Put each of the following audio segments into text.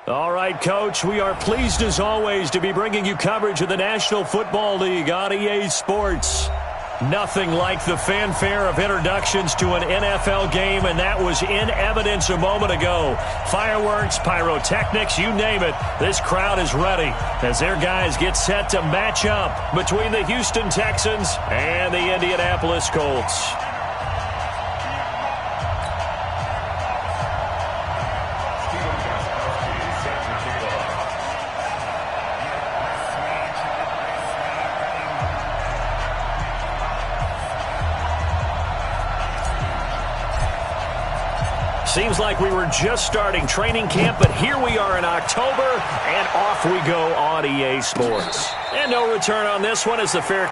All right, Coach, we are pleased as always to be bringing you coverage of the National Football League on EA Sports. Nothing like the fanfare of introductions to an NFL game, and that was in evidence a moment ago. Fireworks, pyrotechnics, you name it, this crowd is ready as their guys get set to match up between the Houston Texans and the Indianapolis Colts. Seems like we were just starting training camp, but here we are in October, and off we go on EA Sports. And no return on this one as the fair...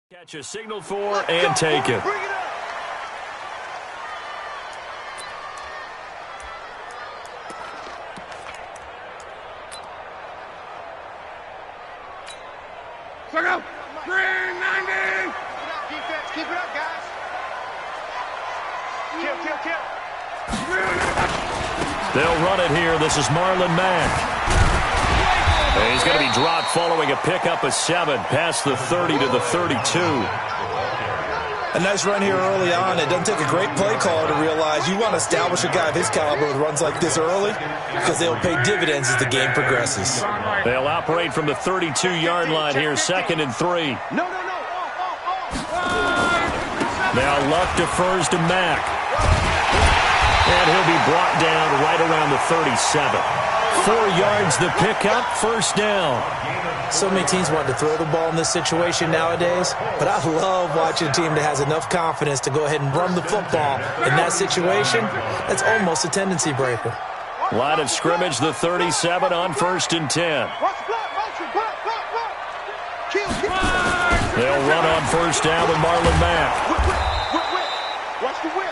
Catch a signal for and take it. Go! 390! Defense, keep it up, guys. Kill. They'll run it here. This is Marlon Mack. He's going to be dropped following a pickup of 7 past the 30 to the 32. A nice run here early on. It doesn't take a great play caller to realize you want to establish a guy of his caliber with runs like this early because they'll pay dividends as the game progresses. They'll operate from the 32-yard line here, 2nd and 3. No. Now Luck defers to Mack. And he'll be brought down right around the 37. 4 yards the pickup, 1st down. So many teams want to throw the ball in this situation nowadays, but I love watching a team that has enough confidence to go ahead and run the football. In that situation, that's almost a tendency breaker. Line of scrimmage, the 37 on 1st and 10. They'll run on 1st down with Marlon Mack.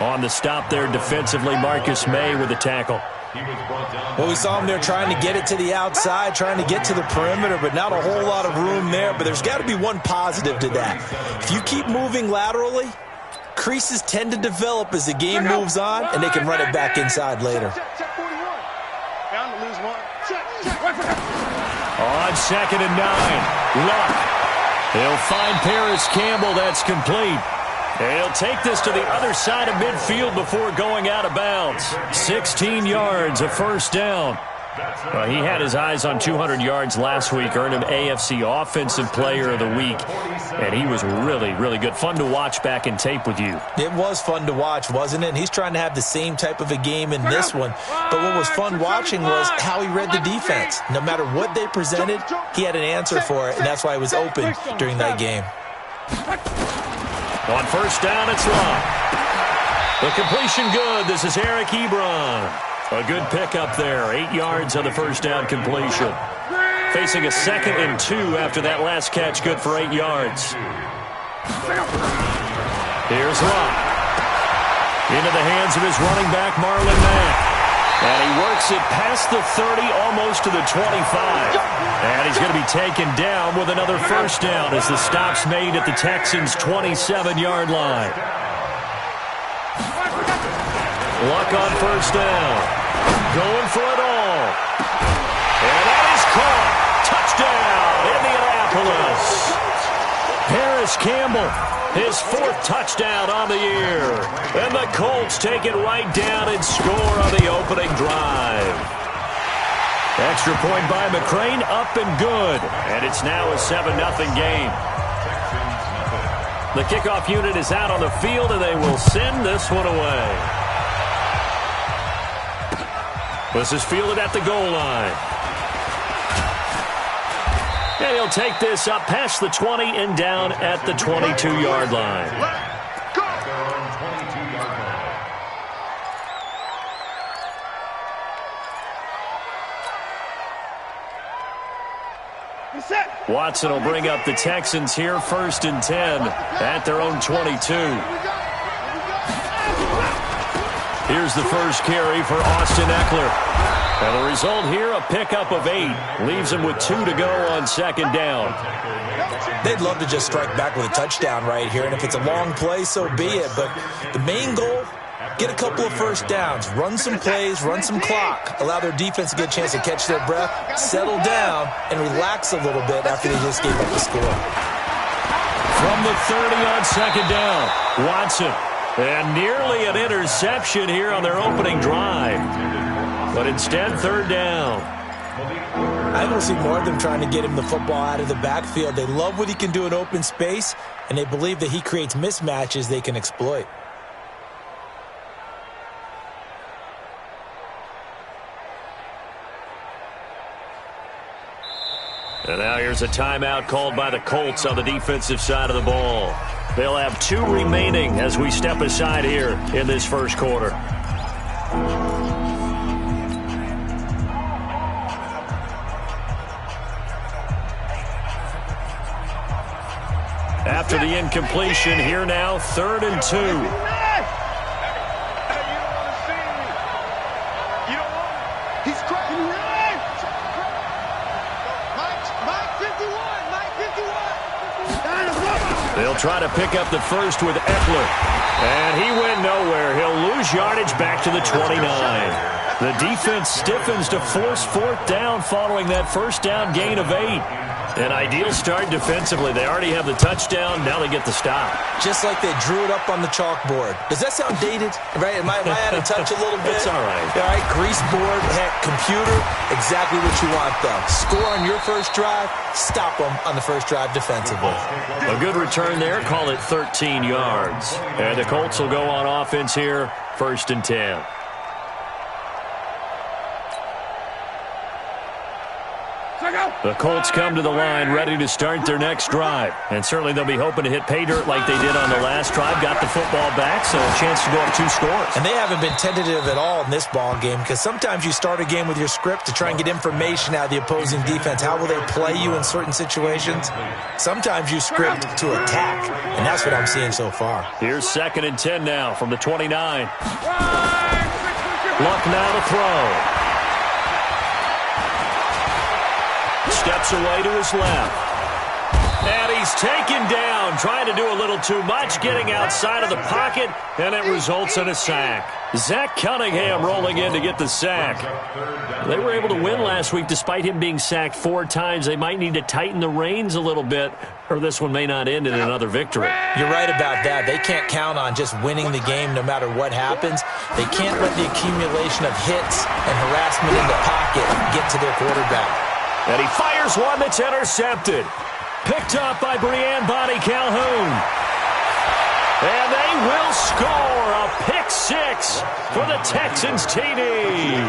On the stop there defensively, Marcus May with the tackle. Well, we saw him there trying to get it to the outside, trying to get to the perimeter, but not a whole lot of room there. But there's got to be one positive to that. If you keep moving laterally, creases tend to develop as the game moves on, and they can run it back inside later. On 2nd and 9, Luck. He'll find Paris Campbell. That's complete. He'll take this to the other side of midfield before going out of bounds. 16 yards, a 1st down. Well, he had his eyes on 200 yards last week, earned him AFC Offensive Player of the Week, and he was really, really good. Fun to watch back in tape with you. It was fun to watch, wasn't it? And he's trying to have the same type of a game in this one. But what was fun watching was how he read the defense. No matter what they presented, he had an answer for it, and that's why he was open during that game. On 1st down, it's Luck. The completion good. This is Eric Ebron. A good pickup there. 8 yards on the 1st down completion. Facing a 2nd and 2 after that last catch, good for 8 yards. Here's Luck. Into the hands of his running back, Marlon Mack. And he works it past the 30, almost to the 25. And he's going to be taken down with another 1st down as the stop's made at the Texans' 27-yard line. Luck on 1st down. Going for it all. And that is caught. Touchdown, Indianapolis. Paris Paris Campbell, his 4th touchdown on the year. And the Colts take it right down and score on the opening drive. Extra point by McCrane, up and good. And it's now a 7-0 game. The kickoff unit is out on the field, and they will send this one away. This is fielded at the goal line. And he'll take this up past the 20 and down at the 22-yard line. Watson will bring up the Texans here, 1st and 10 at their own 22. Here's the first carry for Austin Eckler. And the result here, a pickup of 8. Leaves him with 2 to go on 2nd down. They'd love to just strike back with a touchdown right here, and if it's a long play, so be it. But the main goal, get a couple of first downs, run some plays, run some clock, allow their defense to get a chance to catch their breath, settle down, and relax a little bit after they just gave up the score. From the 30 on 2nd down, Watson. And nearly an interception here on their opening drive. But instead, 3rd down. I don't see more of them trying to get him the football out of the backfield. They love what he can do in open space, and they believe that he creates mismatches they can exploit. And now here's a timeout called by the Colts on the defensive side of the ball. They'll have 2 remaining as we step aside here in this first quarter. After the incompletion, here now, 3rd and 2. They'll try to pick up the first with Eckler. And he went nowhere. He'll lose yardage back to the 29. The defense stiffens to force 4th down following that first down gain of 8. An ideal start defensively. They already have the touchdown. Now they get the stop. Just like they drew it up on the chalkboard. Does that sound dated? Right? Am I out of touch a little bit? It's all right. All right, grease board, heck, computer, exactly what you want, though. Score on your first drive, stop them on the first drive defensively. A good return there. Call it 13 yards. And the Colts will go on offense here, 1st and 10. The Colts come to the line ready to start their next drive. And certainly they'll be hoping to hit pay dirt like they did on the last drive. Got the football back, so a chance to go up 2 scores. And they haven't been tentative at all in this ball game, because sometimes you start a game with your script to try and get information out of the opposing defense. How will they play you in certain situations? Sometimes you script to attack, and that's what I'm seeing so far. Here's 2nd and 10 now from the 29. Luck now to throw. Steps away to his left. And he's taken down, trying to do a little too much, getting outside of the pocket, and it results in a sack. Zach Cunningham rolling in to get the sack. They were able to win last week despite him being sacked 4 times. They might need to tighten the reins a little bit, or this one may not end in another victory. You're right about that. They can't count on just winning the game no matter what happens. They can't let the accumulation of hits and harassment in the pocket get to their quarterback. And he fires one that's intercepted. Picked up by Breanne Bonnie Calhoun. And they will score a pick 6 for the Texans TD.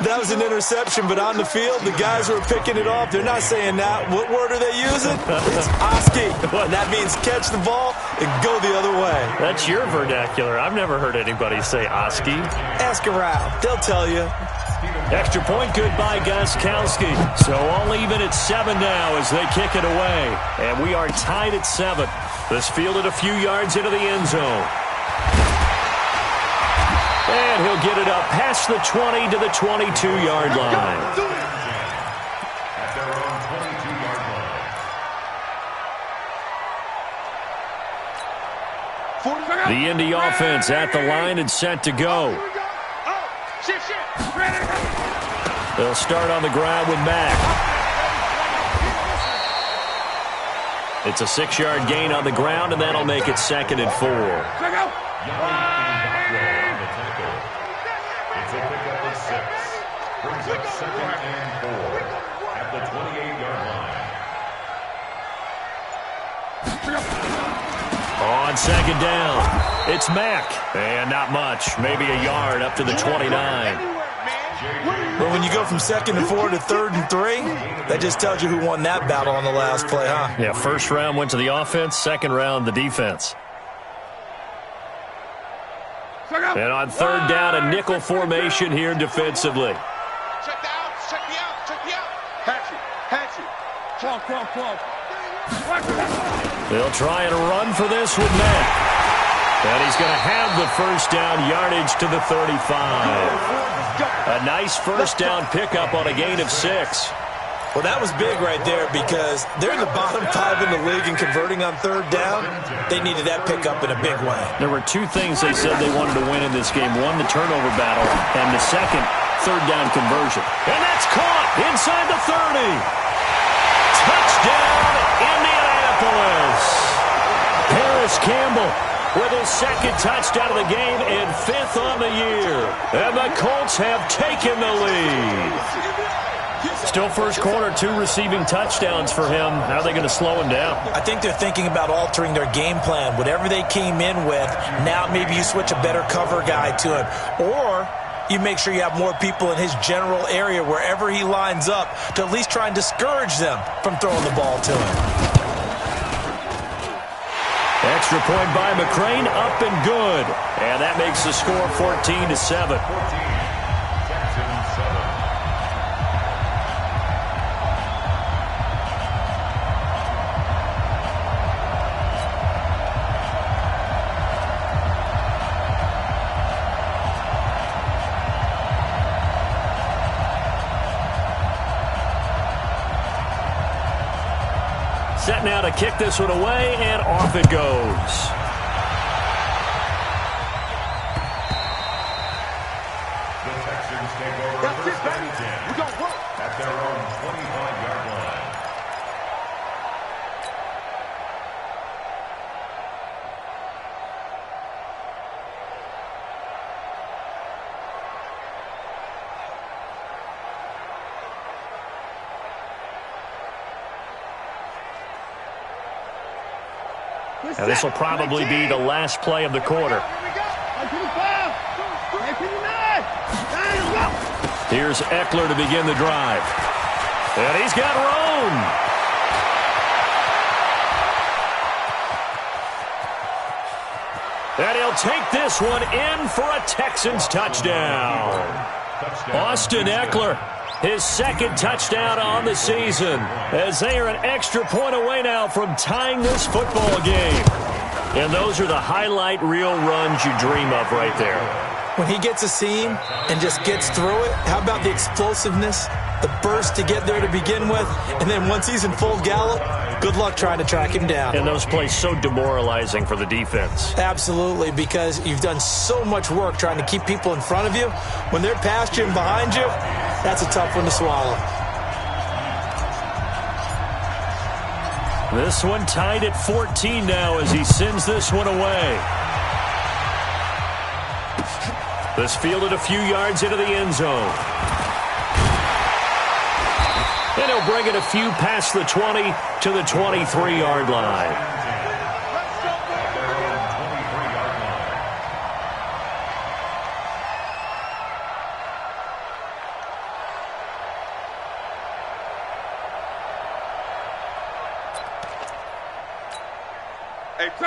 That was an interception, but on the field, the guys who are picking it off, they're not saying that. What word are they using? It's Oski. And that means catch the ball and go the other way. That's your vernacular. I've never heard anybody say Oski. Ask around. They'll tell you. Extra point good by Gostkowski. So all even at 7 now as they kick it away. And we are tied at 7. This fielded a few yards into the end zone. And he'll get it up past the 20 to the 22-yard line. The Indy offense at the line and set to go. They'll start on the ground with Mack. It's a 6-yard gain on the ground, and that'll make it 2nd and 4. Check out. It's a pickup of 6. Brings up 2nd and 4 at the 28-yard line. On 2nd down, it's Mack. And not much, maybe a yard up to the 29. But when you go from 2nd and 4 to 3rd and 3, that just tells you who won that battle on the last play, huh? Yeah, first round went to the offense, second round the defense. And on 3rd down, a nickel formation here defensively. Check the outs. Check the out. Check the out. Hatch it. Plump. They'll try and run for this with Mack. And he's going to have the first down yardage to the 35. A nice first down pickup on a gain of 6. Well, that was big right there because they're in the bottom 5 in the league in converting on 3rd down. They needed that pickup in a big way. There were 2 things they said they wanted to win in this game. One, the turnover battle, and the second, 3rd down conversion. And that's caught inside the 30. Touchdown, Indianapolis. Paris Campbell with his 2nd touchdown of the game and 5th on the year. And the Colts have taken the lead. Still first quarter, 2 receiving touchdowns for him. How are they going to slow him down? I think they're thinking about altering their game plan. Whatever they came in with, now maybe you switch a better cover guy to him. Or you make sure you have more people in his general area wherever he lines up to at least try and discourage them from throwing the ball to him. Extra point by McCrane, up and good. And that makes the score 14-7. Set now to kick this one away, and off it goes. The Texans take over first and 10 at their own 25-yard line. Now, this will probably be the last play of the quarter. Here's Eckler to begin the drive. And he's got Roan. And he'll take this one in for a Texans touchdown. Austin Eckler, his 2nd touchdown on the season, as they are an extra point away now from tying this football game. And those are the highlight reel runs you dream of right there. When he gets a seam and just gets through it, how about the explosiveness, the burst to get there to begin with, and then once he's in full gallop, good luck trying to track him down. And those plays so demoralizing for the defense. Absolutely, because you've done so much work trying to keep people in front of you. When they're past you and behind you, that's a tough one to swallow. This one tied at 14 now as he sends this one away. This fielded a few yards into the end zone. And he'll bring it a few past the 20 to the 23-yard line.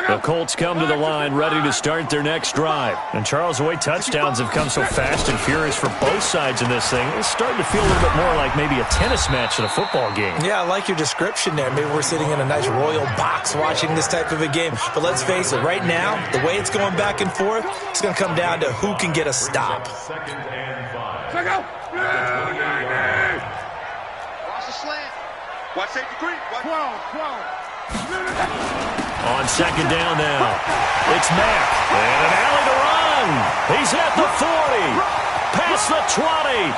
The Colts come to the line ready to start their next drive. And Charles, the way touchdowns have come so fast and furious for both sides in this thing, it's starting to feel a little bit more like maybe a tennis match in a football game. Yeah, I like your description there. Maybe we're sitting in a nice royal box watching this type of a game. But let's face it, right now, the way it's going back and forth, it's going to come down to who can get a stop. 2nd and 5. Check out. Watch the slant. Watch safety green. 12. On 2nd down now, it's Mack. And an alley to run. He's at the 40. Past the 20.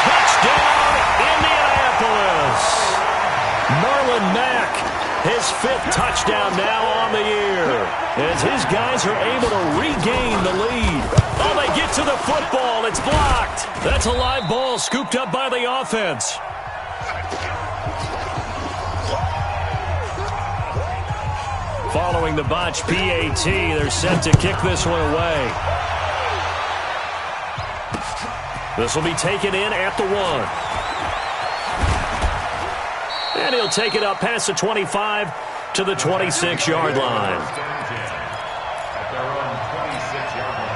Touchdown, Indianapolis. Marlon Mack, His 5th touchdown now on the year, as his guys are able to regain the lead. Oh, they get to the football. It's blocked. That's a live ball scooped up by the offense. Following the botch PAT, they're set to kick this one away. This will be taken in at the 1. And he'll take it up past the 25 to the 26-yard line. At their own 26-yard line.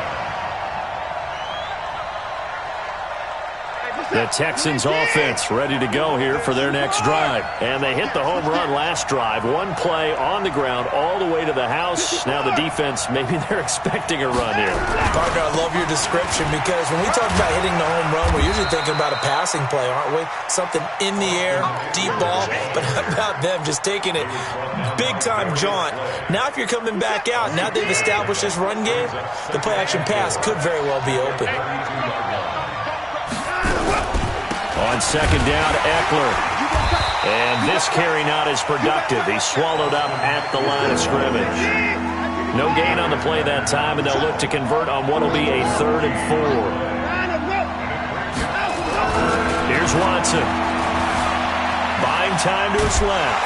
The Texans offense ready to go here for their next drive. And they hit the home run last drive. One play on the ground all the way to the house. Now the defense, maybe they're expecting a run here. Parker, I love your description, because when we talk about hitting the home run, we're usually thinking about a passing play, aren't we? Something in the air, deep ball. But how about them just taking it big-time jaunt? Now if you're coming back out, now they've established this run game, the play-action pass could very well be open. On second down, Eckler. And this carry not as productive. He's swallowed up at the line of scrimmage. No gain on the play that time, and they'll look to convert on what will be a 3rd and 4. Here's Watson. Buying time to his left.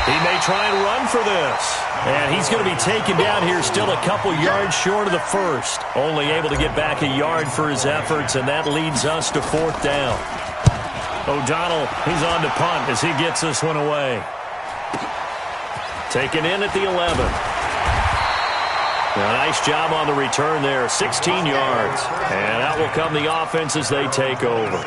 He may try and run for this. And he's going to be taken down here, still a couple yards short of the first. Only able to get back a yard for his efforts, and that leads us to 4th down. O'Donnell, he's on to punt as he gets this one away. Taken in at the 11. A nice job on the return there, 16 yards. And out will come the offense as they take over.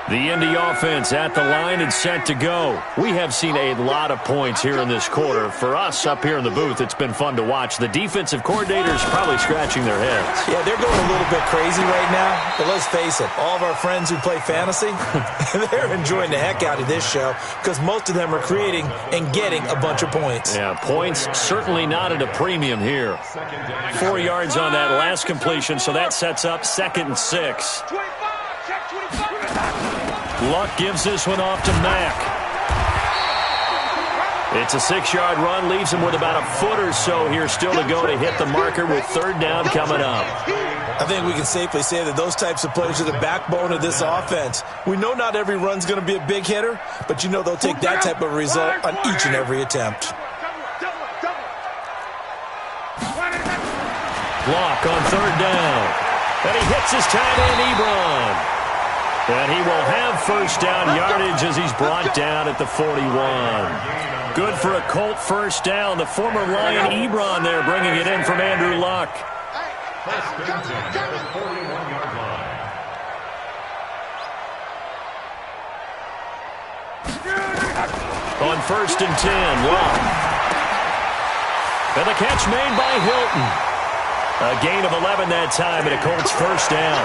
The Indy offense at the line and set to go. We have seen a lot of points here in this quarter. For us up here in the booth, it's been fun to watch. The defensive coordinators probably scratching their heads. Yeah, they're going a little bit crazy right now. But let's face it, all of our friends who play fantasy, they're enjoying the heck out of this show, because most of them are creating and getting a bunch of points. Yeah, points certainly not at a premium here. 4 yards on that last completion, so that sets up 2nd and 6. Luck gives this one off to Mack. It's a 6-yard run, leaves him with about a foot or so here still to go to hit the marker with 3rd down coming up. I think we can safely say that those types of plays are the backbone of this offense. We know not every run's going to be a big hitter, but you know they'll take that type of result on each and every attempt. Block on 3rd down. And he hits his tight end, Ebron. And he will have 1st down yardage as he's brought down at the 41. Good for a Colt 1st down. The former Lion Ebron there bringing it in from Andrew Luck. On 1st and 10, Luck. And the catch made by Hilton. A gain of 11 that time and a Colts 1st down.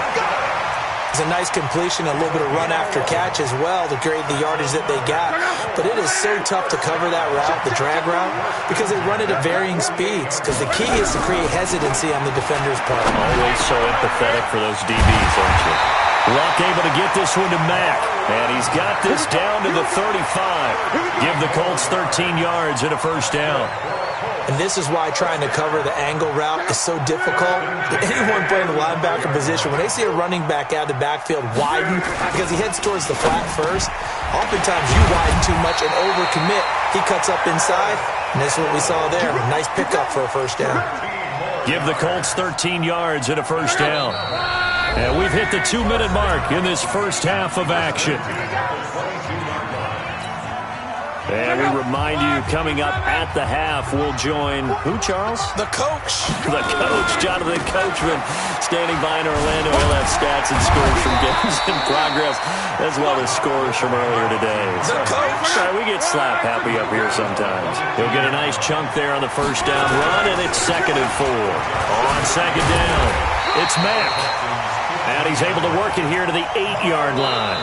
It's a nice completion, a little bit of run after catch as well to create the yardage that they got. But it is so tough to cover that route, the drag route, because they run it at varying speeds. Because the key is to create hesitancy on the defender's part. Always so empathetic for those DBs, aren't you? Luck able to get this one to Mack. And he's got this down to the 35. Give the Colts 13 yards and a 1st down. And this is why trying to cover the angle route is so difficult. Anyone playing the linebacker position, when they see a running back out of the backfield widen because he heads towards the flat first, oftentimes you widen too much and overcommit. He cuts up inside, and this is what we saw there. A nice pickup for a 1st down. Give the Colts 13 yards and a 1st down. And we've hit the 2-minute mark in this first half of action. And we remind you, coming up at the half, we'll join who, Charles? The coach. The coach, Jonathan Coachman, standing by in Orlando. He'll have stats and scores from games in progress, as well as scores from earlier today. The coach. We get slap happy up here sometimes. He'll get a nice chunk there on the 1st down run, and it's 2nd and 4. On 2nd down, it's Mack. And he's able to work it here to the 8-yard line.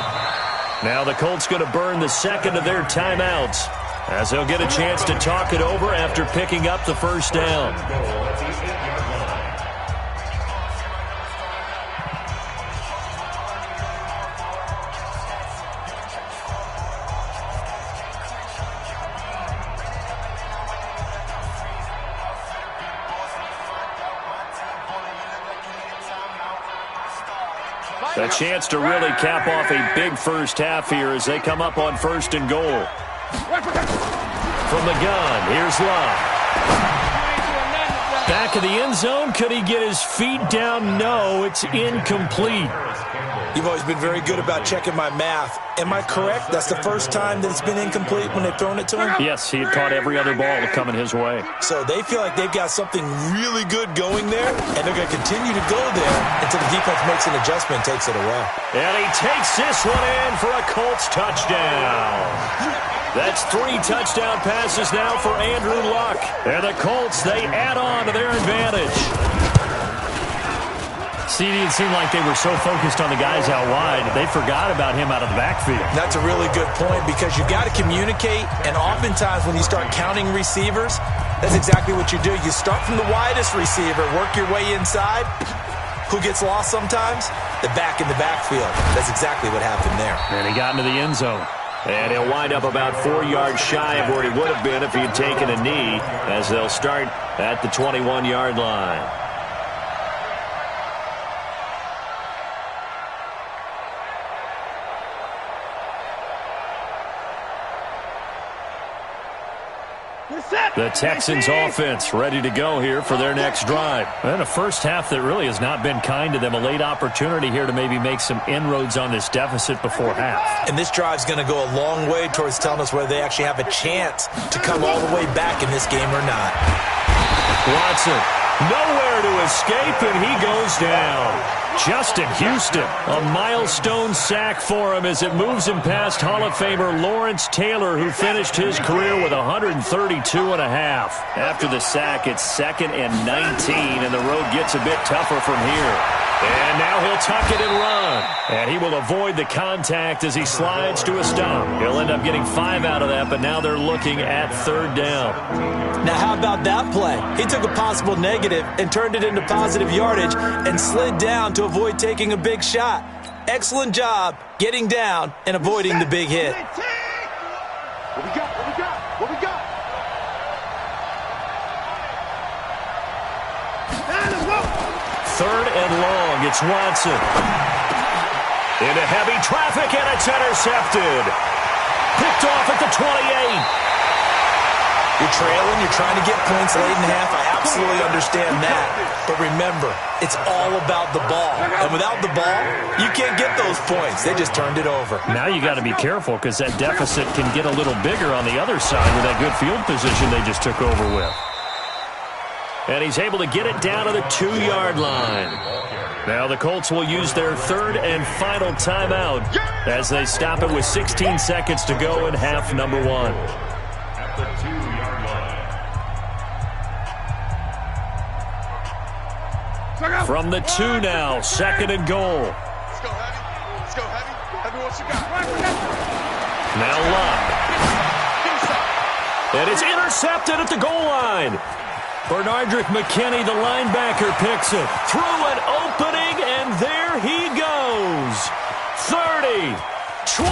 Now the Colts going to burn the 2nd of their timeouts as they'll get a chance to talk it over after picking up the 1st down. A chance to really cap off a big first half here as they come up on 1st and goal. From the gun, here's Love. Back of the end zone. Could he get his feet down? No, it's incomplete. You've always been very good about checking my math. Am I correct? That's the first time that it's been incomplete when they've thrown it to him? Yes, he had caught every other ball coming his way. So they feel like they've got something really good going there, and they're going to continue to go there until the defense makes an adjustment and takes it away. And he takes this one in for a Colts touchdown. That's 3 touchdown passes now for Andrew Luck. And the Colts, they add on to their advantage. It seemed like they were so focused on the guys out wide, they forgot about him out of the backfield. That's a really good point because you've got to communicate, and oftentimes when you start counting receivers, that's exactly what you do. You start from the widest receiver, work your way inside. Who gets lost sometimes? The back in the backfield. That's exactly what happened there. And he got into the end zone. And he'll wind up about 4 yards shy of where he would have been if he had taken a knee, as they'll start at the 21-yard line. The Texans offense ready to go here for their next drive. And a first half that really has not been kind to them. A late opportunity here to maybe make some inroads on this deficit before half. And this drive's going to go a long way towards telling us whether they actually have a chance to come all the way back in this game or not. Watson, nowhere to escape, and he goes down. Justin Houston, a milestone sack for him as it moves him past Hall of Famer Lawrence Taylor, who finished his career with 132.5. After the sack, it's 2nd and 19, and the road gets a bit tougher from here. And now he'll tuck it and run. And he will avoid the contact as he slides to a stop. He'll end up getting 5 out of that, but now they're looking at 3rd down. Now how about that play? He took a possible negative and turned it into positive yardage and slid down to avoid taking a big shot. Excellent job getting down and avoiding the big hit. What we got? What we got? What we got? Let's go. 3rd and long. It's Watson. Into heavy traffic, and it's intercepted. Picked off at the 28. You're trailing, you're trying to get points late in half. I absolutely understand that. But remember, it's all about the ball. And without the ball, you can't get those points. They just turned it over. Now you got to be careful because that deficit can get a little bigger on the other side with that good field position they just took over with. And he's able to get it down to the 2-yard line. Now the Colts will use their 3rd and final timeout as they stop it with 16 seconds to go in half number 1. At the 2-yard line. From the 2 now, 2nd and goal. Let's go, Heavy. Let's go, Heavy. Heavy, what you got? Now Luck. And it's intercepted at the goal line. Bernardrick McKinney, the linebacker, picks it. Through an opening, and there he goes. 30, 20.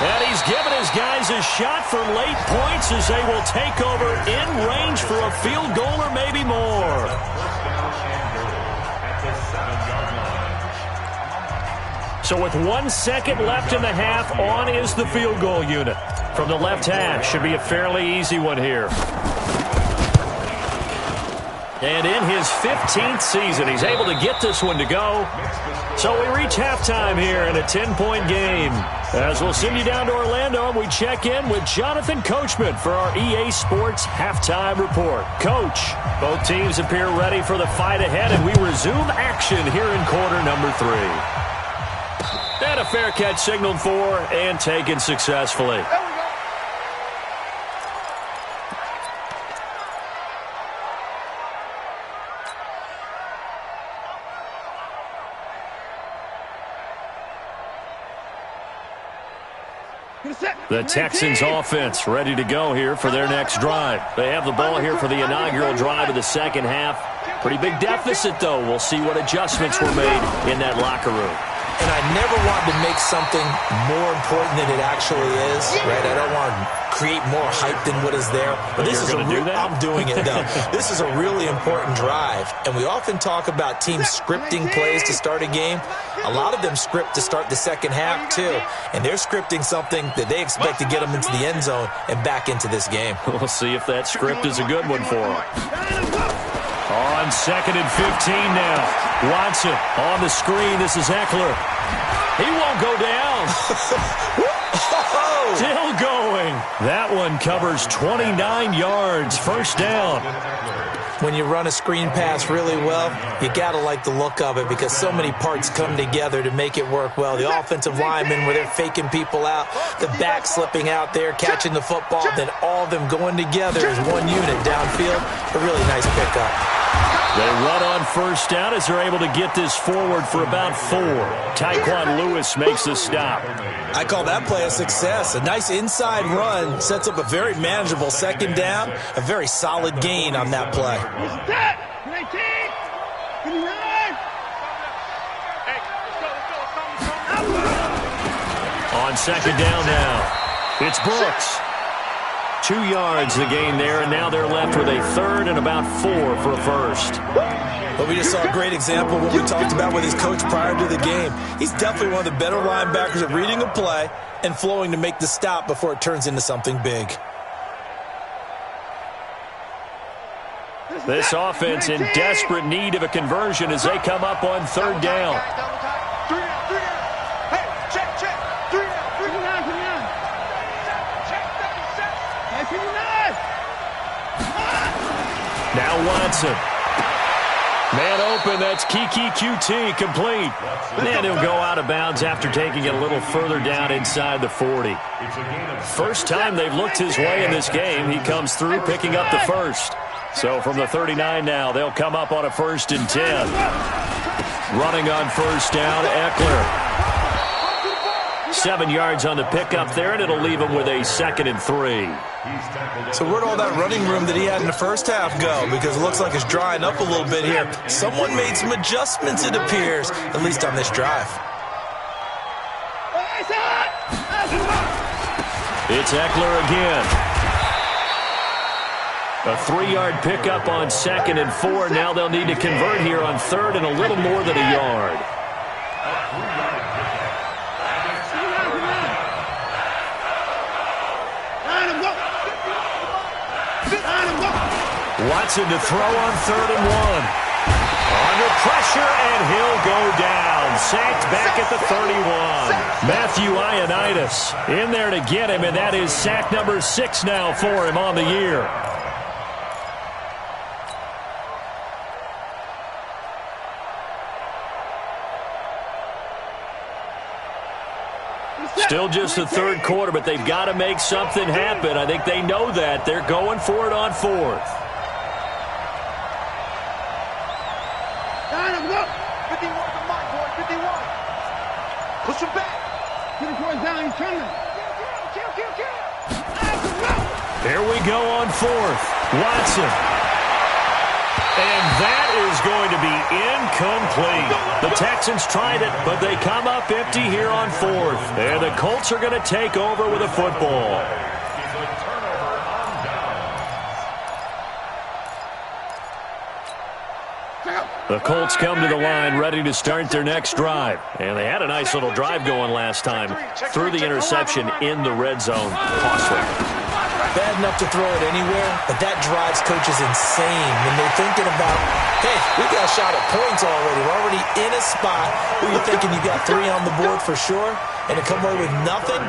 And he's given his guys a shot for late points as they will take over in range for a field goal or maybe more. So with 1 second left in the half, on is the field goal unit. From the left hash, should be a fairly easy one here. And in his 15th season, he's able to get this one to go. So we reach halftime here in a 10-point game. As we'll send you down to Orlando, and we check in with Jonathan Coachman for our EA Sports Halftime Report. Coach, both teams appear ready for the fight ahead, and we resume action here in quarter number 3. And a fair catch signaled for and taken successfully. The Texans offense ready to go here for their next drive. They have the ball here for the inaugural drive of the second half. Pretty big deficit, though. We'll see what adjustments were made in that locker room. and I never wanted to make something more important than it actually is, right? I don't want to create more hype than what is there. But this is I'm doing it, though. This is a really important drive, and we often talk about teams scripting plays to start a game. A lot of them script to start the second half, too, and they're scripting something that they expect to get them into the end zone and back into this game. We'll see if that script is a good one for them. On 2nd and 15 now. Watson on the screen. This is Eckler. He won't go down. Still going. That one covers 29 yards. First down. When you run a screen pass really well, you got to like the look of it because so many parts come together to make it work well. The offensive linemen where they're faking people out, the back slipping out there, catching the football, then all of them going together as one unit downfield. A really nice pickup. They run on first down as they're able to get this forward for about 4. Tyquan Lewis makes the stop. I call that play a success. A nice inside run sets up a very manageable second down. A very solid gain on that play. On second down now, it's Brooks. 2 yards the gain there, and now they're left with a third and about 4 for a first. But we just saw a great example of what we talked about with his coach prior to the game. He's definitely one of the better linebackers at reading a play and flowing to make the stop before it turns into something big. This offense in desperate need of a conversion as they come up on third down. Now Watson. Man open, that's Kiki QT, complete. And he'll go out of bounds after taking it a little further down inside the 40. First time they've looked his way in this game, he comes through picking up the first. So from the 39 now, they'll come up on a 1st and 10. Running on first down, Eckler. 7 yards on the pickup there, and it'll leave him with a 2nd and 3. So where'd all that running room that he had in the first half go? Because it looks like it's drying up a little bit here. Someone made some adjustments, it appears, at least on this drive. It's Eckler again. A 3-yard pickup on 2nd and 4. Now they'll need to convert here on 3rd and a little more than a yard. Watson to throw on 3rd and 1. Under pressure, and he'll go down. Sacked back at the 31. Matthew Ioannidis in there to get him, and that is sack number 6 now for him on the year. Still just the 3rd quarter, but they've got to make something happen. I think they know that. They're going for it on 4th. Push him back. There we go on 4th. Watson. And that is going to be incomplete. The Texans tried it, but they come up empty here on 4th. And the Colts are going to take over with a football. The Colts come to the line ready to start their next drive. And they had a nice little drive going last time. Threw the interception in the red zone. Costly. Bad enough to throw it anywhere, but that drives coaches insane when they're thinking about, hey, we got a shot at points already. We're already in a spot where you're thinking you got 3 on the board for sure, and to come away with nothing,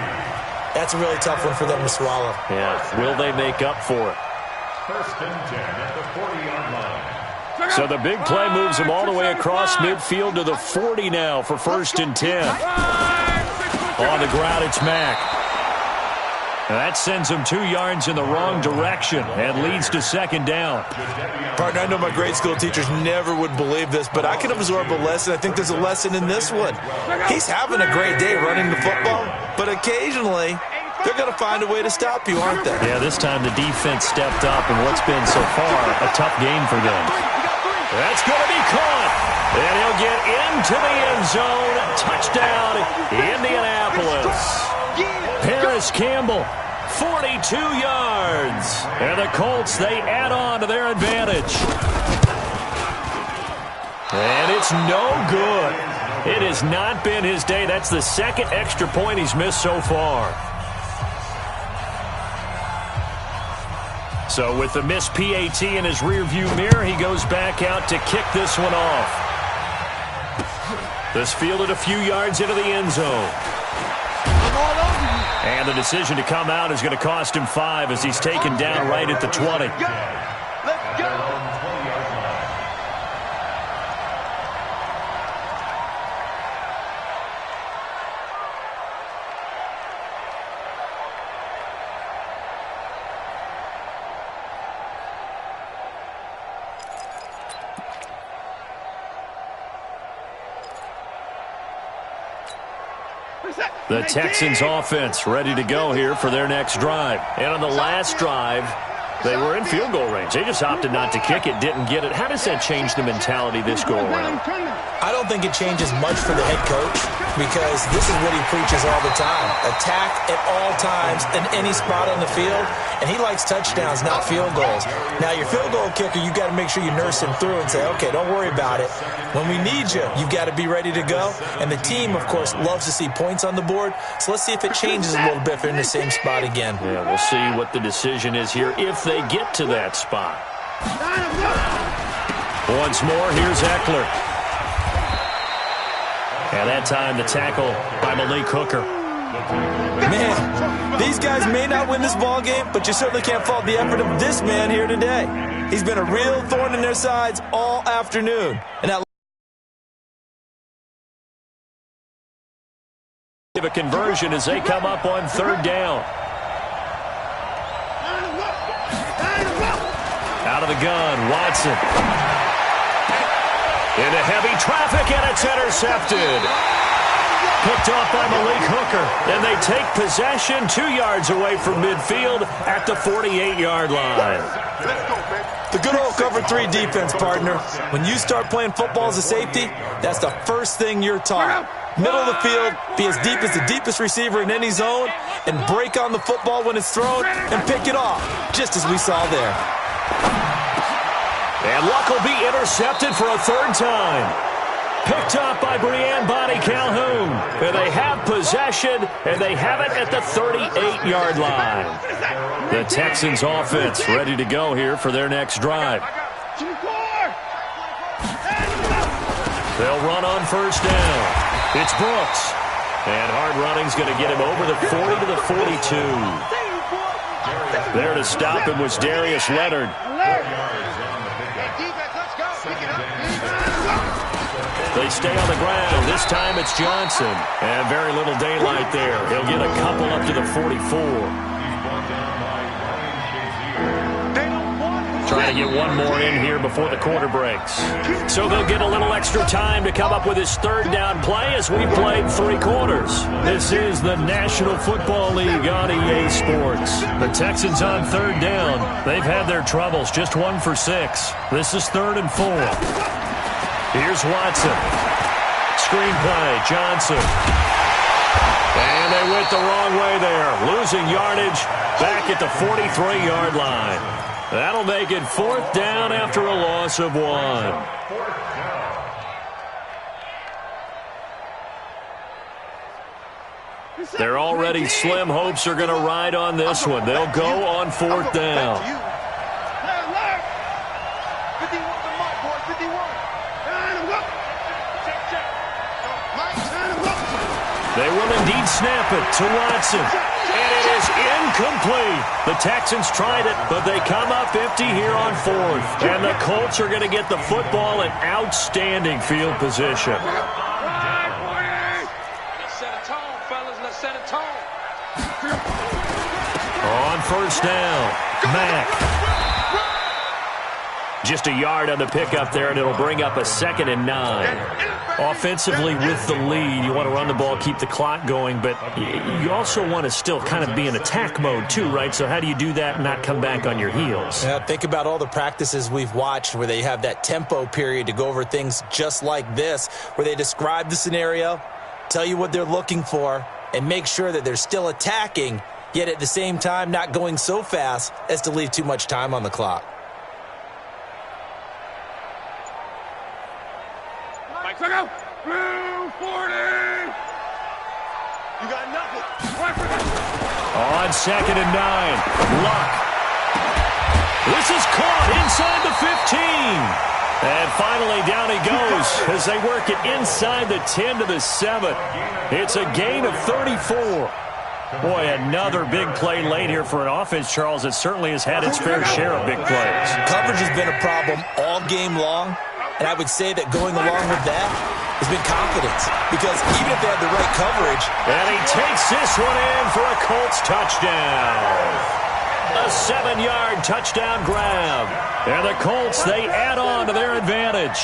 that's a really tough one for them to swallow. Yeah, will they make up for it? 1st and 10 at the 40-yard line. So the big play moves them all the way across midfield to the 40 now for 1st and 10. On the ground, it's Mack. That sends them 2 yards in the wrong direction and leads to 2nd down. Partner, I know my grade school teachers never would believe this, but I can absorb a lesson. I think there's a lesson in this one. He's having a great day running the football, but occasionally they're going to find a way to stop you, aren't they? Yeah, this time the defense stepped up, and what's been so far a tough game for them. That's going to be caught. And he'll get into the end zone. Touchdown, Indianapolis. Paris Campbell, 42 yards. And the Colts, they add on to their advantage. And it's no good. It has not been his day. That's the second extra point he's missed so far. So with the missed PAT in his rearview mirror, he goes back out to kick this one off. This fielded a few yards into the end zone. And the decision to come out is going to cost him 5 as he's taken down right at the 20. Let's go. The Texans offense ready to go here for their next drive. And on the last drive, they were in field goal range. They just opted not to kick it, didn't get it. How does that change the mentality this go around? I don't think it changes much for the head coach because this is what he preaches all the time. Attack at all times in any spot on the field, and he likes touchdowns, not field goals. Now, your field goal kicker, you got to make sure you nurse him through and say, okay, don't worry about it. When we need you, you've got to be ready to go. And the team, of course, loves to see points on the board. So let's see if it changes a little bit if they're in the same spot again. Yeah, we'll see what the decision is here if they get to that spot. Once more, here's Eckler. And that time the tackle by Malik Hooker. Man, these guys may not win this ball game, but you certainly can't fault the effort of this man here today. He's been a real thorn in their sides all afternoon. And that a conversion as they come up on third down. Out of the gun, Watson. Into heavy traffic, and it's intercepted. Picked off by Malik Hooker, and they take possession 2 yards away from midfield at the 48-yard line. The good old cover 3 defense, partner. When you start playing football as a safety, that's the first thing you're taught. Middle of the field, be as deep as the deepest receiver in any zone, and break on the football when it's thrown and pick it off, just as we saw there. And Luck will be intercepted for a third time. Picked up by Brianne Bonnie Calhoun. And they have possession, and they have it at the 38-yard line. The Texans offense ready to go here for their next drive. They'll run on first down. It's Brooks. And hard running's going to get him over the 40 to the 42. There to stop him was Darius Leonard. They stay on the ground. This time it's Johnson. And very little daylight there. He'll get a couple up to the 44. Trying to get one more in here before the quarter breaks. So they'll get a little extra time to come up with his third down play as we played 3 quarters. This is the National Football League on EA Sports. The Texans on third down. They've had their troubles, just 1 for 6. This is 3rd and 4. Here's Watson. Screen play, Johnson. And they went the wrong way there. Losing yardage back at the 43-yard line. That'll make it 4th down after a loss of 1. They're already slim hopes are going to ride on this one. They'll go on 4th down. They will indeed snap it to Watson. And it is incomplete. The Texans tried it, but they come up empty here on 4th. And the Colts are going to get the football in outstanding field position. Let's set a tone, fellas. Let's set a tone. On first down, Mack. Just a yard on the pickup there, and it'll bring up a 2nd and 9. Offensively, with the lead, you want to run the ball, keep the clock going, but you also want to still kind of be in attack mode too, right? So how do you do that and not come back on your heels? Yeah, think about all the practices we've watched where they have that tempo period to go over things just like this, where they describe the scenario, tell you what they're looking for, and make sure that they're still attacking, yet at the same time not going so fast as to leave too much time on the clock. Check out! Blue 40! You got nothing. On 2nd and 9. Luck. This is caught inside the 15. And finally down he goes as they work it inside the 10 to the 7. It's a gain of 34. Boy, another big play late here for an offense, Charles, that certainly has had its fair share of big plays. Coverage has been a problem all game long. And I would say that going along with that has been confidence. Because even if they had the right coverage. And he takes this one in for a Colts touchdown. A 7-yard touchdown grab. And the Colts, they add on to their advantage.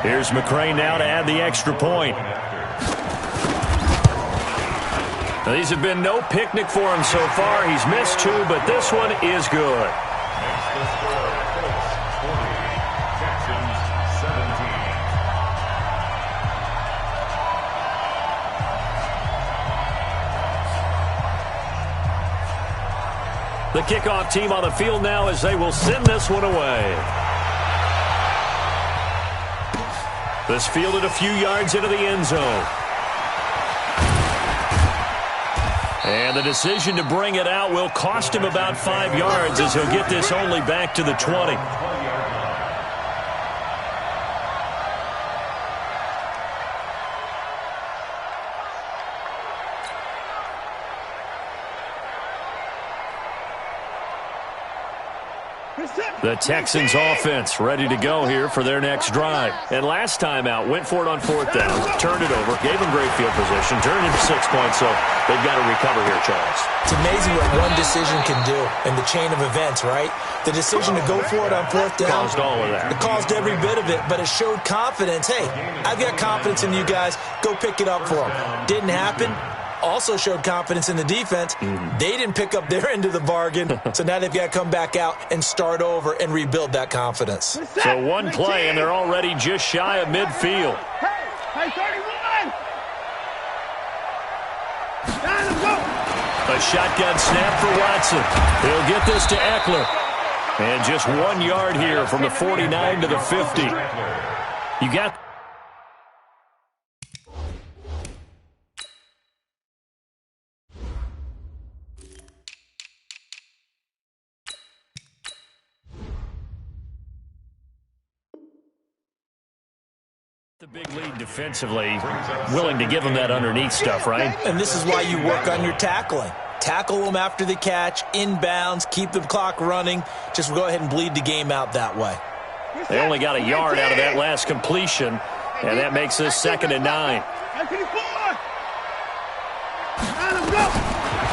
Here's McCray now to add the extra point. Now, these have been no picnic for him so far. He's missed 2, but this one is good. The kickoff team on the field now as they will send this one away. This fielded a few yards into the end zone. And the decision to bring it out will cost him about 5 yards as he'll get this only back to the 20. The Texans offense ready to go here for their next drive. And last time out, went for it on 4th down, turned it over, gave them great field position, turned it 6 points, so they've got to recover here, Charles. It's amazing what one decision can do in the chain of events, right? The decision to go for it on 4th down. Caused all of that. It caused every bit of it, but it showed confidence. Hey, I've got confidence in you guys. Go pick it up for them. Didn't happen. Also showed confidence in the defense. They didn't pick up their end of the bargain, so now they've got to come back out and start over and rebuild that confidence. So one play, and they're already just shy of midfield. Hey, 31! A shotgun snap for Watson. He'll get this to Eckler. And just 1 yard here from the 49 to the 50. You got... The big lead defensively, willing to give them that underneath stuff, right? And this is why you work on your tackling. Tackle them after the catch, inbounds, keep the clock running. Just go ahead and bleed the game out that way. They only got a yard out of that last completion, and that makes this 2nd and 9.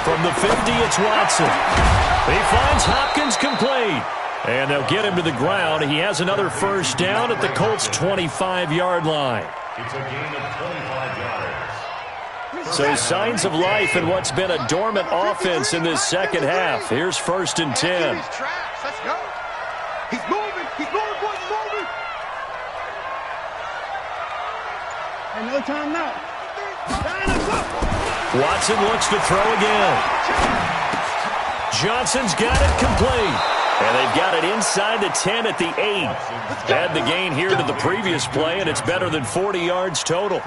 From the 50, it's Watson. He finds Hopkins complete. And they'll get him to the ground. He has another first down at the Colts' 25-yard line. It's a gain of 25 yards. So signs of life in what's been a dormant offense in this second half. Here's 1st and 10. Let's go. He's moving. He's moving, boys. He's moving. And no time now. Watson looks to throw again. Johnson's got it complete. And they've got it inside the 10 at the 8. Add the gain here to the previous play, and it's better than 40 yards total.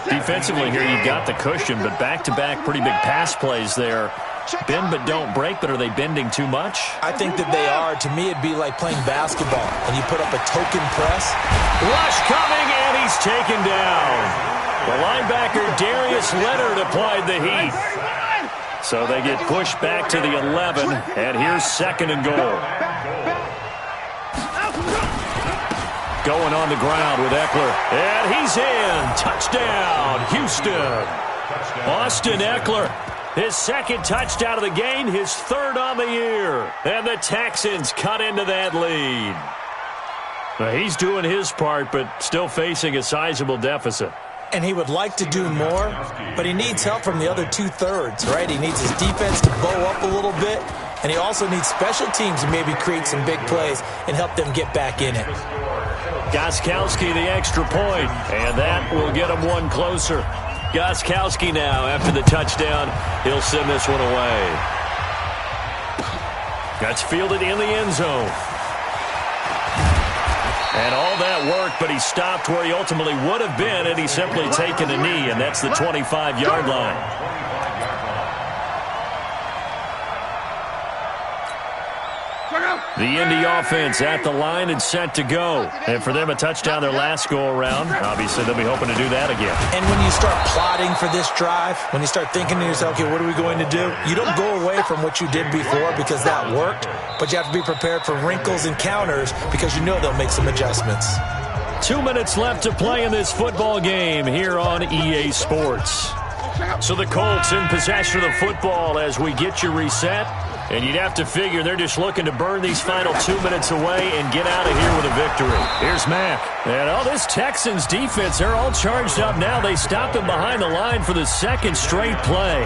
Defensively here, you've got the cushion, but back-to-back pretty big pass plays there. Bend but don't break, but are they bending too much? I think that they are. To me, it'd be like playing basketball, and you put up a token press. Rush coming, and he's taken down. The linebacker, Darius Leonard, applied the heat. So they get pushed back to the 11, and here's 2nd and goal. Going on the ground with Eckler, and he's in. Touchdown, Houston. Austin Eckler His second touchdown of the game, his third on the year. And the Texans cut into that lead. Well, he's doing his part, but still facing a sizable deficit. And he would like to do more, but he needs help from the other two-thirds, right? He needs his defense to bow up a little bit, and he also needs special teams to maybe create some big plays and help them get back in it. Gostkowski the extra point, and that will get him one closer. Gostkowski now, after the touchdown, he'll send this one away. That's fielded in the end zone. And all that work, but he stopped where he ultimately would have been had he simply taken a knee, and that's the 25-yard line. The Indy offense at the line and set to go. And for them, a touchdown their last go-around. Obviously, they'll be hoping to do that again. And when you start plotting for this drive, when you start thinking to yourself, okay, what are we going to do? You don't go away from what you did before because that worked, but you have to be prepared for wrinkles and counters because you know they'll make some adjustments. 2 minutes left to play in this football game here on EA Sports. So the Colts in possession of the football as we get you reset. And you'd have to figure they're just looking to burn these final 2 minutes away and get out of here with a victory. Here's Mack. And this Texans defense, they're all charged up now. They stopped him behind the line for the second straight play.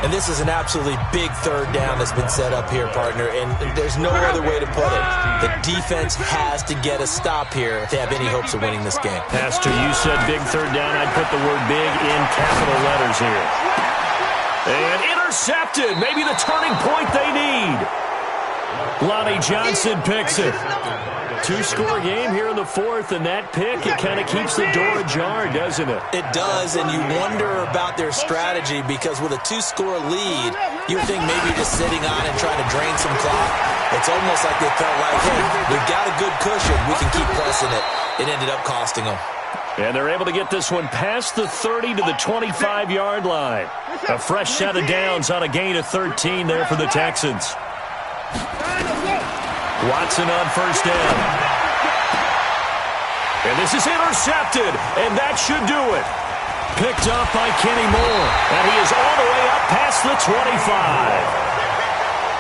And this is an absolutely big third down that's been set up here, partner. And there's no other way to put it. The defense has to get a stop here if they have any hopes of winning this game. Pastor, you said big third down. I'd put the word big in capital letters here. And intercepted. Maybe the turning point they need. Lonnie Johnson picks it. Two-score game here in the fourth, and that pick, it kind of keeps the door ajar, doesn't it? It does, and you wonder about their strategy because with a two-score lead, you would think maybe you're just sitting on and trying to drain some clock. It's almost like they felt like, hey, we've got a good cushion. We can keep pressing it. It ended up costing them. And they're able to get this one past the 30 to the 25-yard line. A fresh set of downs on a gain of 13 there for the Texans. Watson on first down. And this is intercepted, and that should do it. Picked off by Kenny Moore, and he is all the way up past the 25.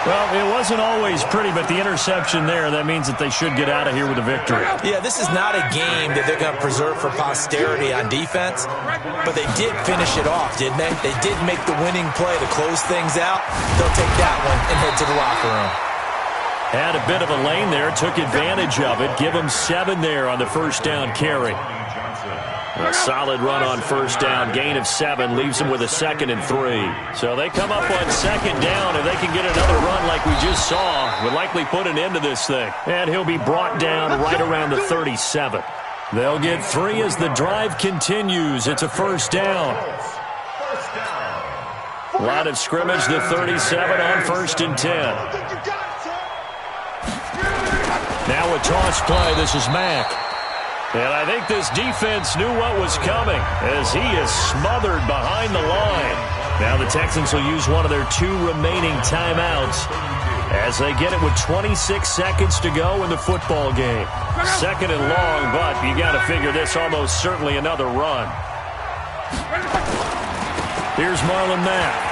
Well, it wasn't always pretty, but the interception there, that means that they should get out of here with a victory. Yeah, this is not a game that they're going to preserve for posterity on defense, but they did finish it off, didn't they? They did make the winning play to close things out. They'll take that one and head to the locker room. Had a bit of a lane there, took advantage of it. Give them 7 there on the first down carry. A solid run on first down. Gain of 7 leaves them with a 2nd and 3. So they come up on second down. If they can get another run like we just saw, would likely put an end to this thing. And he'll be brought down right around the 37. They'll get 3 as the drive continues. It's a first down. Line of scrimmage, the 37 on 1st and 10. Now a toss play. This is Mack. And I think this defense knew what was coming as he is smothered behind the line. Now the Texans will use one of their 2 remaining timeouts as they get it with 26 seconds to go in the football game. 2nd and long, but you got to figure this almost certainly another run. Here's Marlon Mack.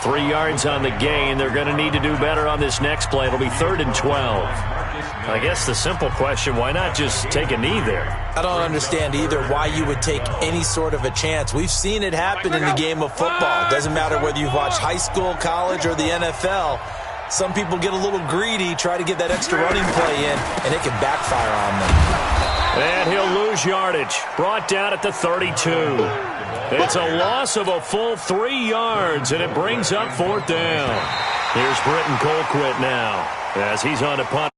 3 yards on the gain. They're going to need to do better on this next play. It'll be 3rd and 12. I guess the simple question, why not just take a knee there? I don't understand either why you would take any sort of a chance. We've seen it happen in the game of football. Doesn't matter whether you've watched high school, college, or the NFL. Some people get a little greedy, try to get that extra running play in, and it can backfire on them. And he'll lose yardage. Brought down at the 32. It's a loss of a full 3 yards, and it brings up 4th down. Here's Britton Colquitt now as he's on to punt.